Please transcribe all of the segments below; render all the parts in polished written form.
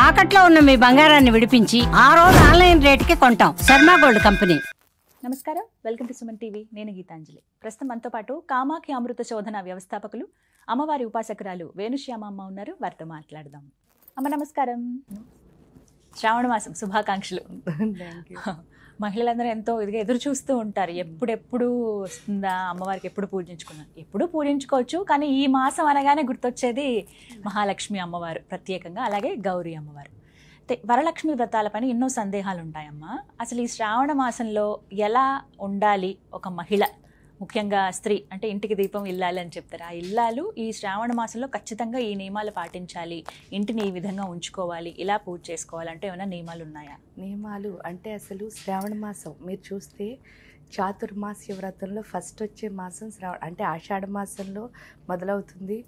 తాకట్లో ఉన్న మీ బంగారాన్ని విడిపించి ఆ రోజు ఆన్లైన్ రేటుకి కొంటాం. Sharma gold company. నమస్కారం, వెల్కమ్ టు సుమన్ టీవీ. నేను గీతాంజలి. ప్రస్తుతం మనతో పాటు కామాఖ్య అమృత శోధన వ్యవస్థాపకులు అమ్మవారి ఉపాసకురాలు వేణుశ్యామ అమ్మ ఉన్నారు. వారితో మాట్లాడదాం. అమ్మ నమస్కారం. శ్రావణ మాసం శుభాకాంక్షలు. మహిళలందరూ ఎంతో ఇదిగా ఎదురు చూస్తూ ఉంటారు, ఎప్పుడెప్పుడు వస్తుందా అమ్మవారికి, ఎప్పుడు పూజించుకున్నాను. ఎప్పుడు పూజించుకోవచ్చు, కానీ ఈ మాసం అనగానే గుర్తొచ్చేది మహాలక్ష్మి అమ్మవారు ప్రత్యేకంగా, అలాగే గౌరీ అమ్మవారు. వరలక్ష్మి వ్రతాలపైన ఎన్నో సందేహాలు ఉంటాయమ్మా. అసలు ఈ శ్రావణ మాసంలో ఎలా ఉండాలి ఒక మహిళ, ముఖ్యంగా స్త్రీ, అంటే ఇంటికి దీపం ఇల్లాలి అని చెప్తారు. ఆ ఇల్లాలు ఈ శ్రావణ మాసంలో ఖచ్చితంగా ఈ నియమాలు పాటించాలి, ఇంటిని ఈ విధంగా ఉంచుకోవాలి, ఇలా పూజ చేసుకోవాలంటే ఏమైనా నియమాలు ఉన్నాయా? నియమాలు అంటే అసలు శ్రావణ మాసం మీరు చూస్తే చాతుర్మాస్య వ్రతంలో ఫస్ట్ వచ్చే మాసం శ్రావణ, అంటే ఆషాఢ మాసంలో మొదలవుతుంది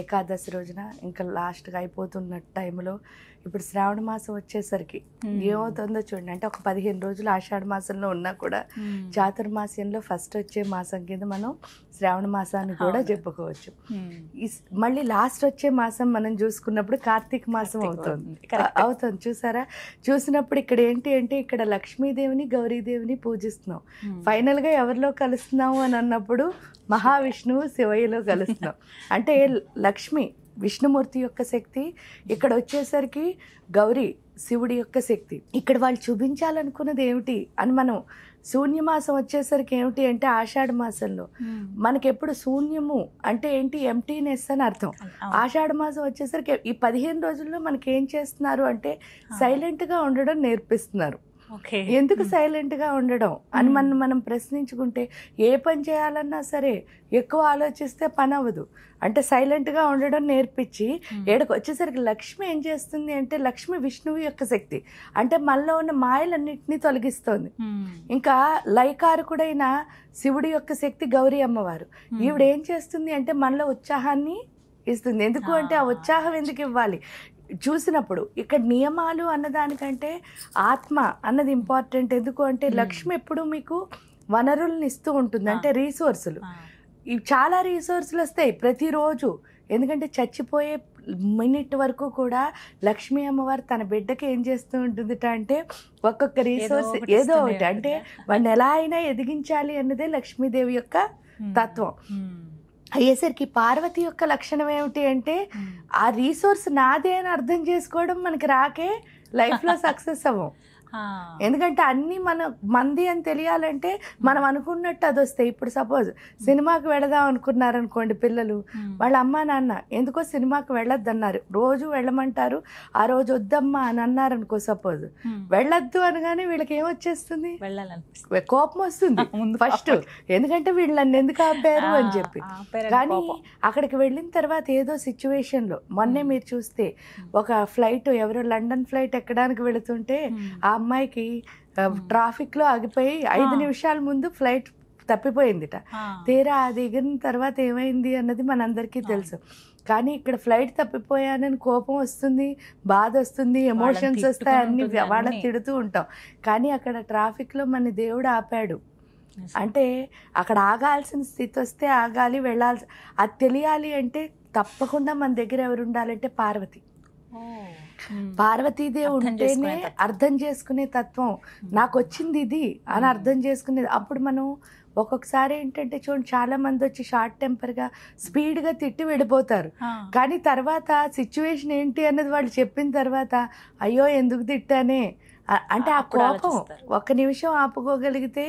ఏకాదశి రోజున, ఇంకా లాస్ట్గా అయిపోతున్న టైంలో ఇప్పుడు శ్రావణ మాసం వచ్చేసరికి ఏమవుతుందో చూడండి. అంటే ఒక 15 రోజులు ఆషాఢ మాసంలో ఉన్నా కూడా చాతుర్మాస్యంలో ఫస్ట్ వచ్చే మాసం కింద మనం శ్రావణ మాసాన్ని కూడా చెప్పుకోవచ్చు. మళ్ళీ లాస్ట్ వచ్చే మాసం మనం చూసుకున్నప్పుడు కార్తీక మాసం అవుతుంది చూసారా. చూసినప్పుడు ఇక్కడ ఏంటి అంటే ఇక్కడ లక్ష్మీదేవిని గౌరీదేవిని పూజిస్తున్నాం. ఫైనల్గా ఎవరిలో కలుస్తున్నాము అని అన్నప్పుడు మహావిష్ణువు శివయ్యలో కలుస్తున్నాం. అంటే లక్ష్మి విష్ణుమూర్తి యొక్క శక్తి, ఇక్కడ వచ్చేసరికి గౌరీ శివుడి యొక్క శక్తి. ఇక్కడ వాళ్ళు చూపించాలనుకున్నది ఏమిటి అని మనం శూన్యమాసం వచ్చేసరికి ఏమిటి అంటే ఆషాఢ మాసంలో మనకి ఎప్పుడు శూన్యము అంటే ఏంటి, ఎంటీనెస్ అని అర్థం. ఆషాఢ మాసం వచ్చేసరికి ఈ 15 రోజుల్లో మనకి ఏం చేస్తున్నారు అంటే సైలెంట్గా ఉండడం నేర్పిస్తున్నారు. ఎందుకు సైలెంట్గా ఉండడం అని మనం ప్రశ్నించుకుంటే ఏ పని చేయాలన్నా సరే ఎక్కువ ఆలోచిస్తే పని అవ్వదు. అంటే సైలెంట్గా ఉండడం నేర్పించి ఏడకు వచ్చేసరికి లక్ష్మి ఏం చేస్తుంది అంటే లక్ష్మి విష్ణువు యొక్క శక్తి, అంటే మనలో ఉన్న మాయలన్నింటినీ తొలగిస్తోంది. ఇంకా లయకారకుడైన శివుడి యొక్క శక్తి గౌరీ అమ్మవారు, ఈవిడ ఏం చేస్తుంది అంటే మనలో ఉత్సాహాన్ని ఇస్తుంది. ఎందుకు అంటే ఆ ఉత్సాహం ఎందుకు ఇవ్వాలి చూసినప్పుడు. ఇక్కడ నియమాలు అన్నదానికంటే ఆత్మ అన్నది ఇంపార్టెంట్. ఎందుకు అంటే లక్ష్మి ఎప్పుడు మీకు వనరులను ఇస్తూ ఉంటుంది, అంటే రీసోర్సులు. ఇవి చాలా రీసోర్సులు వస్తాయి ప్రతిరోజు. ఎందుకంటే చచ్చిపోయే మినిట్ వరకు కూడా లక్ష్మీ అమ్మవారు తన బిడ్డకి ఏం చేస్తూ ఉంటుంది అంటే ఒక్కొక్క రీసోర్స్ ఏదో ఒకటి, అంటే వాడిని ఎలా అయినా ఎదిగించాలి అన్నదే లక్ష్మీదేవి యొక్క తత్వం. అయ్యేసరికి పార్వతి యొక్క లక్షణం ఏమిటి అంటే ఆ రీసోర్స్ నాదే అని అర్థం చేసుకోవడం మనకి రాకే లైఫ్లో సక్సెస్ అవ్వం. ఎందుకంటే అన్నీ మంది అని తెలియాలంటే మనం అనుకున్నట్టు అది వస్తాయి. ఇప్పుడు సపోజ్ సినిమాకి వెళదాం అనుకున్నారనుకోండి పిల్లలు, వాళ్ళ అమ్మా నాన్న ఎందుకో సినిమాకి వెళ్ళొద్దు అన్నారు, రోజు వెళ్ళమంటారు, ఆ రోజు వద్దమ్మా అని అన్నారనుకో సపోజ్, వెళ్ళొద్దు అనగానే వీళ్ళకి ఏమొచ్చేస్తుంది, కోపం వస్తుంది ఫస్ట్. ఎందుకంటే వీళ్ళు నన్ను ఎందుకు ఆపారు అని చెప్పి. కానీ అక్కడికి వెళ్ళిన తర్వాత ఏదో సిచ్యువేషన్లో మొన్నే మీరు చూస్తే ఒక ఫ్లైట్ ఎవరో లండన్ ఫ్లైట్ ఎక్కడానికి వెళుతుంటే ఆ అమ్మాయికి ట్రాఫిక్లో ఆగిపోయి 5 నిమిషాల ముందు ఫ్లైట్ తప్పిపోయిందిట. తీరా అది ఎగిరిన తర్వాత ఏమైంది అన్నది మనందరికీ తెలుసు. కానీ ఇక్కడ ఫ్లైట్ తప్పిపోయానని కోపం వస్తుంది, బాధ వస్తుంది, ఎమోషన్స్ వస్తాయి, అన్ని వాళ్ళని తిడుతూ ఉంటాం. కానీ అక్కడ ట్రాఫిక్లో మన దేవుడు ఆపాడు. అంటే అక్కడ ఆగాల్సిన స్థితి వస్తే ఆగాలి, వెళ్ళాల్సి. అది తెలియాలి అంటే తప్పకుండా మన దగ్గర ఎవరు ఉండాలంటే పార్వతి. పార్వతీదేవి ఉంటేనే అర్థం చేసుకునే తత్వం. నాకు వచ్చింది ఇది అని అర్థం చేసుకునేది. అప్పుడు మనం ఒక్కొక్కసారి ఏంటంటే చూడండి, చాలా మంది వచ్చి షార్ట్ టెంపర్గా స్పీడ్గా తిట్టి వెళ్ళిపోతారు. కానీ తర్వాత సిచ్యువేషన్ ఏంటి అన్నది వాళ్ళు చెప్పిన తర్వాత అయ్యో ఎందుకు తిట్టానే అంటే ఆ కోపం 1 నిమిషం ఆపుకోగలిగితే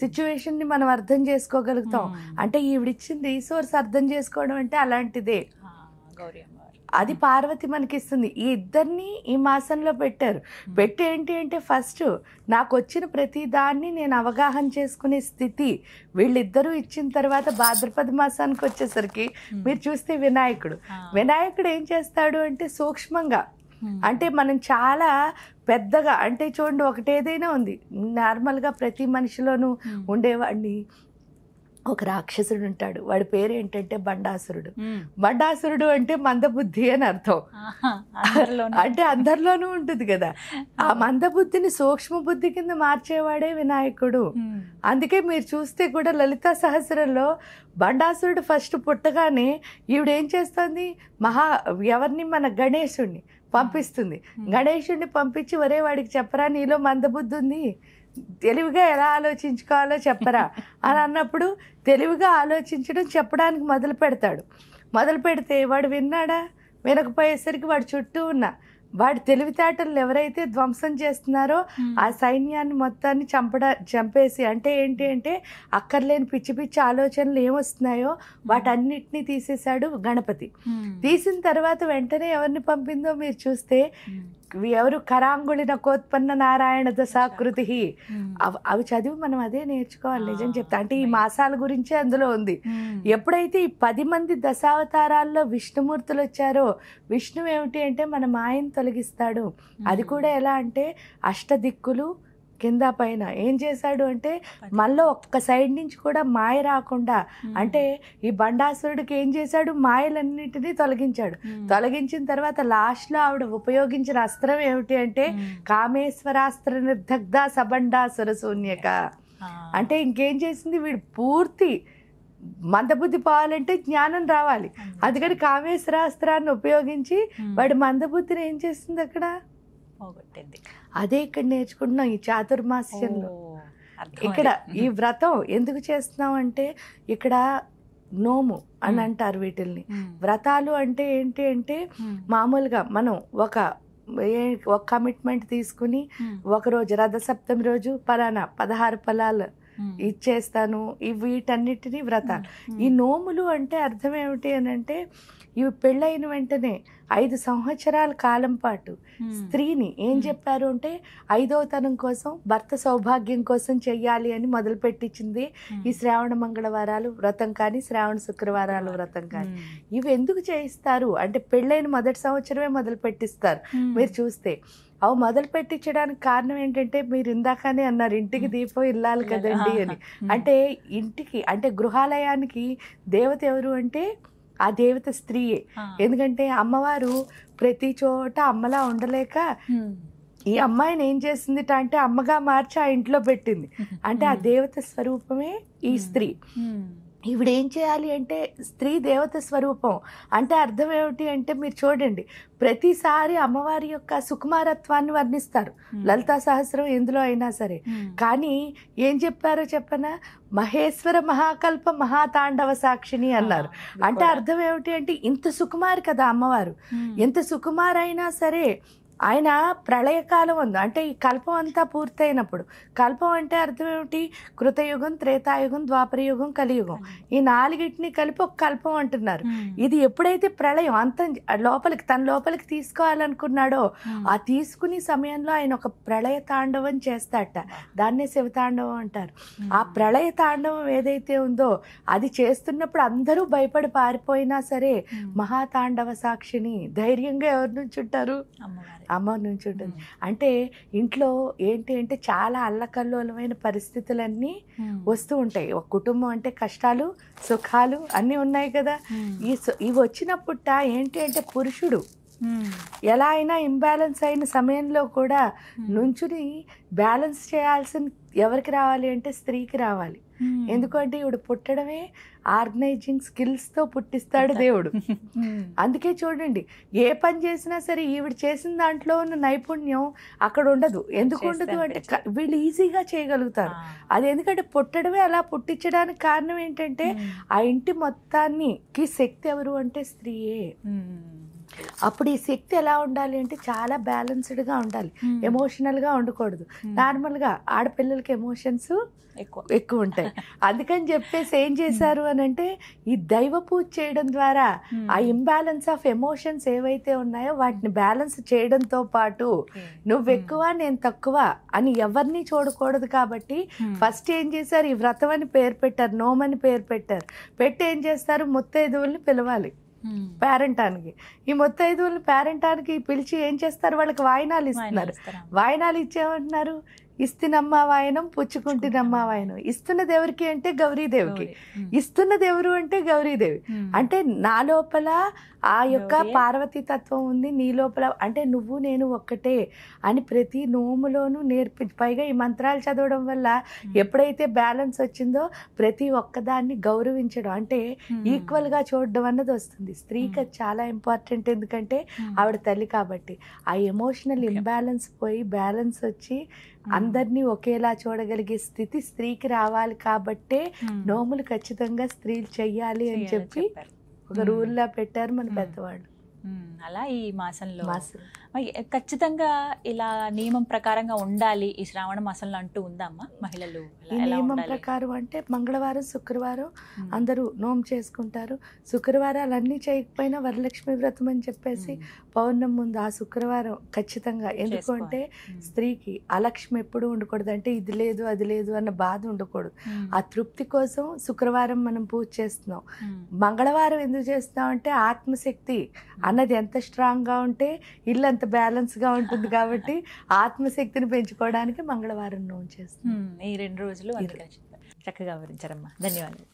సిచ్యువేషన్ని మనం అర్థం చేసుకోగలుగుతాం. అంటే ఈవిడిచ్చిన రీసోర్స్ అర్థం చేసుకోవడం అంటే అలాంటిదే. అది పార్వతి మనకిస్తుంది. ఈ ఇద్దరిని ఈ మాసంలో పెట్టారు. పెట్టి ఏంటి అంటే ఫస్ట్ నాకు వచ్చిన ప్రతి దాన్ని నేను అవగాహన చేసుకునే స్థితి వీళ్ళిద్దరూ ఇచ్చిన తర్వాత భాద్రపద మాసానికి వచ్చేసరికి మీరు చూస్తే వినాయకుడు ఏం చేస్తాడు అంటే సూక్ష్మంగా, అంటే మనం చాలా పెద్దగా, అంటే చూడండి ఒకటేదైనా ఉంది నార్మల్గా ప్రతి మనిషిలోనూ ఉండేవాడిని. ఒక రాక్షసుడు ఉంటాడు, వాడి పేరు ఏంటంటే బండాసురుడు. బండాసురుడు అంటే మందబుద్ధి అని అర్థం. అంటే అందరిలోనూ ఉంటుంది కదా. ఆ మందబుద్ధిని సూక్ష్మ బుద్ధి కింద మార్చేవాడే వినాయకుడు. అందుకే మీరు చూస్తే కూడా లలితా సహస్రంలో బండాసురుడు ఫస్ట్ పుట్టగానే ఈవిడేం చేస్తుంది, ఎవరిని మన గణేశుడిని పంపిస్తుంది. గణేశుడిని పంపించి ఒరే వాడికి చెప్పరా నీలో మందబుద్ధి ఉంది, తెలివిగా ఎలా ఆలోచించుకోవాలో చెప్పరా అని అన్నప్పుడు తెలివిగా ఆలోచించడం చెప్పడానికి మొదలు పెడతాడు. మొదలు పెడితే వాడు విన్నాడా? వినకపోయేసరికి వాడు చుట్టూ ఉన్న వాడి తెలివితేటలు ఎవరైతే ధ్వంసం చేస్తున్నారో ఆ సైన్యాన్ని మొత్తాన్ని చంపేసి, అంటే ఏంటి అంటే అక్కర్లేని పిచ్చి పిచ్చి ఆలోచనలు ఏమొస్తున్నాయో వాటన్నిటినీ తీసేశాడు గణపతి. తీసిన తర్వాత వెంటనే ఎవరిని పంపిందో మీరు చూస్తే ఎవరు కరాంగుళి నకోత్పన్న నారాయణ దశాకృతి, అవి చదివి మనం అదే నేర్చుకోవాలి. నిజం చెప్తా అంటే ఈ మాసాల గురించే అందులో ఉంది. ఎప్పుడైతే ఈ 10 మంది దశావతారాల్లో విష్ణుమూర్తులు వచ్చారో, విష్ణువు ఏమిటి అంటే మన మాయను తొలగిస్తాడు. అది కూడా ఎలా అంటే అష్టదిక్కులు కింద పైన ఏం చేశాడు అంటే మనలో ఒక్క సైడ్ నుంచి కూడా మాయ రాకుండా, అంటే ఈ బండాసురుడికి ఏం చేశాడు, మాయలన్నిటినీ తొలగించాడు. తొలగించిన తర్వాత లాస్ట్లో ఆవిడ ఉపయోగించిన అస్త్రం ఏమిటి అంటే కామేశ్వరాస్త్ర నిర్దగ్ధ సబండాసుర శూన్యక. అంటే ఇంకేం చేసింది, వీడు పూర్తి మందబుద్ధి పోవాలంటే జ్ఞానం రావాలి, అందుకని కామేశ్వరాస్త్రాన్ని ఉపయోగించి వాడి మందబుద్ధిని ఏం చేస్తుంది అక్కడ పోగొట్టింది. అదే ఇక్కడ నేర్చుకుంటున్నాం ఈ చాతుర్మాస్యంలో. ఇక్కడ ఈ వ్రతం ఎందుకు చేస్తున్నాం అంటే ఇక్కడ నోము అని అంటారు వీటిల్ని. వ్రతాలు అంటే ఏంటి అంటే మామూలుగా మనం ఒక కమిట్మెంట్ తీసుకుని ఒకరోజు రథసప్తమి రోజు పలానా 16 ఫలాలు ఇచ్చేస్తాను, వీటన్నిటినీ వ్రతాలు. ఈ నోములు అంటే అర్థం ఏమిటి అని అంటే ఇవి పెళ్ళైన వెంటనే 5 సంవత్సరాల కాలం పాటు స్త్రీని ఏం చెప్పారు అంటే 5వ తనం కోసం, భర్త సౌభాగ్యం కోసం చెయ్యాలి అని మొదలు పెట్టించింది ఈ శ్రావణ మంగళవారాలు వ్రతం కానీ శ్రావణ శుక్రవారాలు వ్రతం కానీ. ఇవి ఎందుకు చేయిస్తారు అంటే పెళ్ళైన మొదటి సంవత్సరమే మొదలు పెట్టిస్తారు. మీరు చూస్తే అవి మొదలు పెట్టించడానికి కారణం ఏంటంటే మీరు ఇందాకనే అన్నారు ఇంటికి దీపం ఇల్లాలి కదండి అని. అంటే ఇంటికి అంటే గృహాలయానికి దేవత ఎవరు అంటే ఆ దేవత స్త్రీయే. ఎందుకంటే అమ్మవారు ప్రతి చోట అమ్మలా ఉండలేక ఈ అమ్మాయిని ఏం చేసింది అంటే అమ్మగా మార్చి ఆ ఇంట్లో పెట్టింది. అంటే ఆ దేవత స్వరూపమే ఈ స్త్రీ. ఈవిడ ఏం చేయాలి అంటే స్త్రీ దేవత స్వరూపం అంటే అర్థం ఏమిటి అంటే మీరు చూడండి ప్రతిసారి అమ్మవారి యొక్క సుకుమారత్వాన్ని వర్ణిస్తారు లలితా సహస్రం ఎందులో అయినా సరే. కానీ ఏం చెప్పారో చెప్పనా, మహేశ్వర మహాకల్ప మహాతాండవ సాక్షిని అన్నారు. అంటే అర్థం ఏమిటి అంటే ఇంత సుకుమారి కదా అమ్మవారు, ఎంత సుకుమారైనా సరే ఆయన ప్రళయకాలం ఉంది అంటే ఈ కల్పం అంతా పూర్తయినప్పుడు, కల్పం అంటే అర్థం ఏమిటి, కృతయుగం, త్రేతాయుగం, ద్వాపరయుగం, కలియుగం, ఈ 4టిని కలిపి ఒక కల్పం అంటున్నారు. ఇది ఎప్పుడైతే ప్రళయం అంతం లోపలికి తన లోపలికి తీసుకోవాలనుకున్నాడో ఆ తీసుకునే సమయంలో ఆయన ఒక ప్రళయ తాండవం చేస్తాడట, దాన్నే శివతాండవం అంటారు. ఆ ప్రళయ తాండవం ఏదైతే ఉందో అది చేస్తున్నప్పుడు అందరూ భయపడి పారిపోయినా సరే మహాతాండవ సాక్షిని ధైర్యంగా ఎవరి నుంచి ఉంటారు, అమ్మ నుంచి ఉంటుంది. అంటే ఇంట్లో ఏంటి అంటే చాలా అల్లకల్లోలమైన పరిస్థితులన్నీ వస్తూ ఉంటాయి. ఒక కుటుంబం అంటే కష్టాలు సుఖాలు అన్నీ ఉన్నాయి కదా. ఇవి వచ్చినప్పుట ఏంటి అంటే పురుషుడు ఎలా అయినా ఇంబ్యాలెన్స్ అయిన సమయంలో కూడా నుంచుని బ్యాలెన్స్ చేయాల్సిన ఎవరికి రావాలి అంటే స్త్రీకి రావాలి. ఎందుకంటే ఈవిడ పుట్టడమే ఆర్గనైజింగ్ స్కిల్స్తో పుట్టిస్తాడు దేవుడు. అందుకే చూడండి ఏ పని చేసినా సరే ఈవిడ చేసిన దాంట్లో ఉన్న నైపుణ్యం అక్కడ ఉండదు. ఎందుకు ఉండదు అంటే వీళ్ళు ఈజీగా చేయగలుగుతారు. అది ఎందుకంటే పుట్టడమే అలా పుట్టించడానికి కారణం ఏంటంటే ఆ ఇంటి మొత్తానికి శక్తి ఎవరు అంటే స్త్రీయే. అప్పుడు ఈ శక్తి ఎలా ఉండాలి అంటే చాలా బ్యాలెన్స్డ్గా ఉండాలి, ఎమోషనల్గా ఉండకూడదు. నార్మల్గా ఆడపిల్లలకి ఎమోషన్స్ ఎక్కువ ఉంటాయి. అందుకని చెప్పేసి ఏం చేశారు అని అంటే ఈ దైవ పూజ చేయడం ద్వారా ఆ ఇంబ్యాలెన్స్ ఆఫ్ ఎమోషన్స్ ఏవైతే ఉన్నాయో వాటిని బ్యాలెన్స్ చేయడంతో పాటు నువ్వు ఎక్కువ నేను తక్కువ అని ఎవరిని చూడకూడదు. కాబట్టి ఫస్ట్ ఏం చేశారు, ఈ వ్రతం అని పేరు పెట్టారు, నోమని పేరు పెట్టారు. పెట్టి ఏం చేస్తారు, ముత్తైదువుల్ని పిలవాలి పేరెంటానికి. ఈ ముత్తైదువుల్ని పేరెంటానికి పిలిచి ఏం చేస్తారు, వాళ్ళకి వాయినాలు ఇస్తున్నారు. వాయినాలు ఇచ్చేమంటున్నారు, ఇస్తినమ్మా వాయనం పుచ్చుకుంటున్నమ్మా వాయనం. ఇస్తున్నది ఎవరికి అంటే గౌరీదేవికి. ఇస్తున్నది ఎవరు అంటే గౌరీదేవి. అంటే నా లోపల ఆ యొక్క పార్వతీ తత్వం ఉంది, నీ లోపల అంటే నువ్వు నేను ఒక్కటే అని ప్రతి నోములోనూ పైగా ఈ మంత్రాలు చదవడం వల్ల ఎప్పుడైతే బ్యాలెన్స్ వచ్చిందో ప్రతి ఒక్కదాన్ని గౌరవించడం అంటే ఈక్వల్గా చూడడం అన్నది వస్తుంది. స్త్రీకి అది చాలా ఇంపార్టెంట్, ఎందుకంటే ఆవిడ తల్లి కాబట్టి. ఆ ఎమోషనల్ ఇంబ్యాలెన్స్ పోయి బ్యాలెన్స్ వచ్చి అందరినీ ఒకేలా చూడగలిగే స్థితి స్త్రీకి రావాలి కాబట్టే నోములు ఖచ్చితంగా స్త్రీలు చెయ్యాలి అని చెప్పి ఒక రూల్లా పెట్టారు మన పెద్దవాళ్ళు. అలా ఈ మాసంలో ఖచ్చితంగా ఇలా నియమం ప్రకారంగా ఉండాలి ఈ శ్రావణ మాసంలో అంటూ ఉందమ్మా మహిళలు? ఈ నియమం ప్రకారం అంటే మంగళవారం శుక్రవారం అందరూ నోము చేసుకుంటారు. శుక్రవారాలన్నీ చేయకపోయినా వరలక్ష్మి వ్రతం అని చెప్పేసి పౌర్ణమి ముందు ఆ శుక్రవారం ఖచ్చితంగా, ఎందుకంటే స్త్రీకి అలక్ష్మి ఎప్పుడు ఉండకూడదు, అంటే ఇది లేదు అది లేదు అన్న బాధ ఉండకూడదు. ఆ తృప్తి కోసం శుక్రవారం మనం పూజ చేస్తున్నాం. మంగళవారం ఎందుకు చేస్తున్నాం అంటే ఆత్మశక్తి అన్నది ఎంత స్ట్రాంగ్గా ఉంటే ఇల్లు అంత బ్యాలెన్స్గా ఉంటుంది కాబట్టి ఆత్మశక్తిని పెంచుకోవడానికి మంగళవారం నోము చేస్తాం. ఈ 2 రోజులు చక్కగా వివరించారమ్మా. ధన్యవాదాలు.